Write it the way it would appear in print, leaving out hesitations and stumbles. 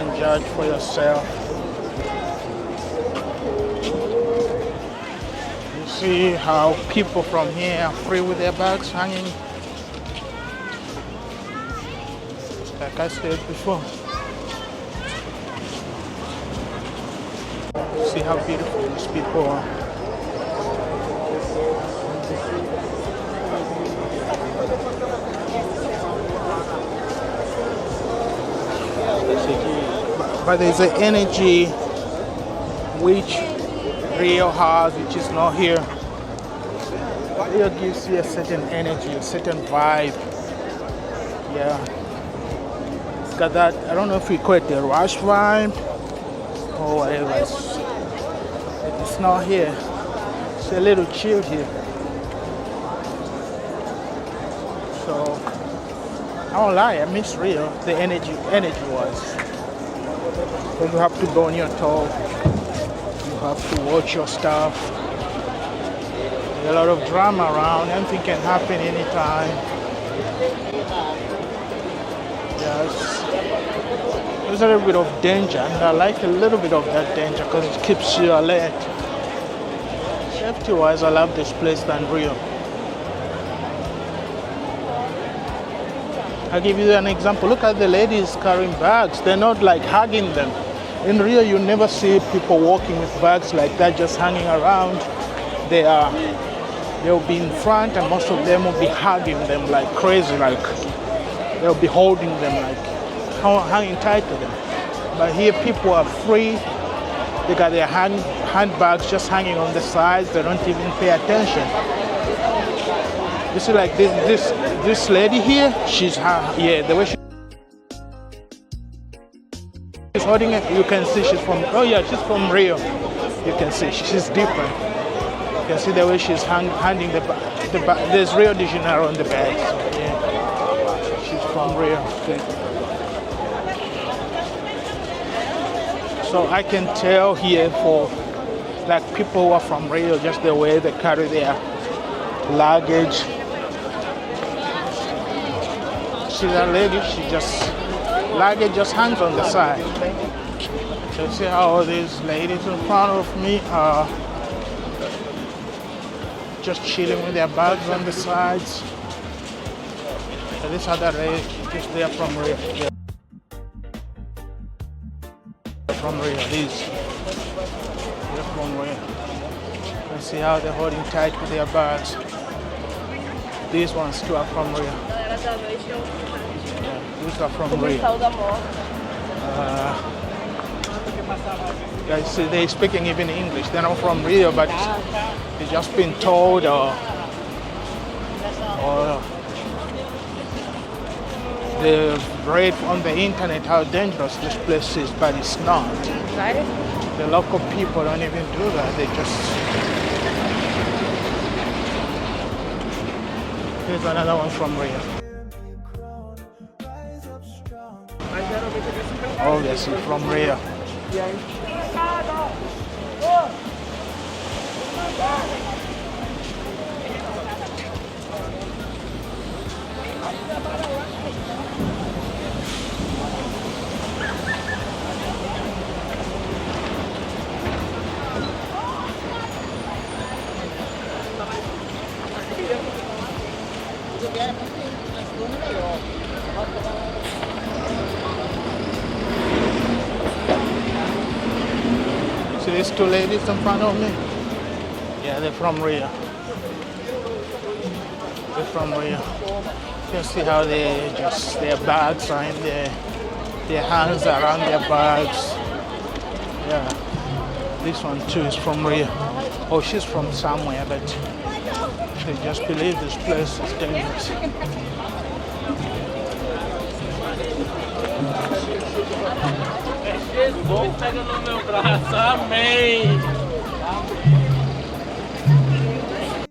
can judge for yourself. You see how people from here are free with their bags hanging. Like I said before. See how beautiful these people are. But there's an energy which Rio has, which is not here. Rio gives you a certain energy, a certain vibe. Yeah. It's got that, I don't know if we call it the rush vibe or whatever. It's not here. It's a little chilled here. So I won't lie, I miss Rio, the energy wise. Because you have to go on your toe, you have to watch your stuff. There's a lot of drama around, anything can happen anytime. Yes, there's a little bit of danger, and I like a little bit of that danger because it keeps you alert. Safety wise, I love this place than Rio. I'll give you an example. Look at the ladies carrying bags. They're not like hugging them. In Rio, you never see people walking with bags like that, just hanging around. They'll be in front, and most of them will be hugging them like crazy, like they'll be holding them, like hanging tight to them. But here, people are free. They got their handbags just hanging on the sides. They don't even pay attention. You see, like this lady here, the way she's holding it, you can see she's from, she's from Rio. You can see she's different. You can see the way she's handing the bag. There's Rio de Janeiro on the bag. So, yeah, she's from Rio. So I can tell here for like people who are from Rio, just the way they carry their luggage. See that lady? Luggage just hangs on the side. So see how all these ladies in front of me are just chilling with their bags on the sides. So this other lady, just there from Rio. Yeah. From Rio, these. They're from Rio. You see how they're holding tight with their bags. These ones too are from Rio. Yeah, these are from Rio. Guys, see, they're speaking even English. They're not from Rio, but they've just been told or they've read on the internet how dangerous this place is, but it's not. The local people don't even do that. They just... Here's another one from Rio. Obviously from Rio. See these two ladies in front of me? Yeah, they're from Rio. They're from Rio. You can see how their bags are in their hands around their bags. Yeah. This one too is from Rio. Oh, she's from somewhere, but they just believe this place is dangerous. Bom, pega no meu braço, amém!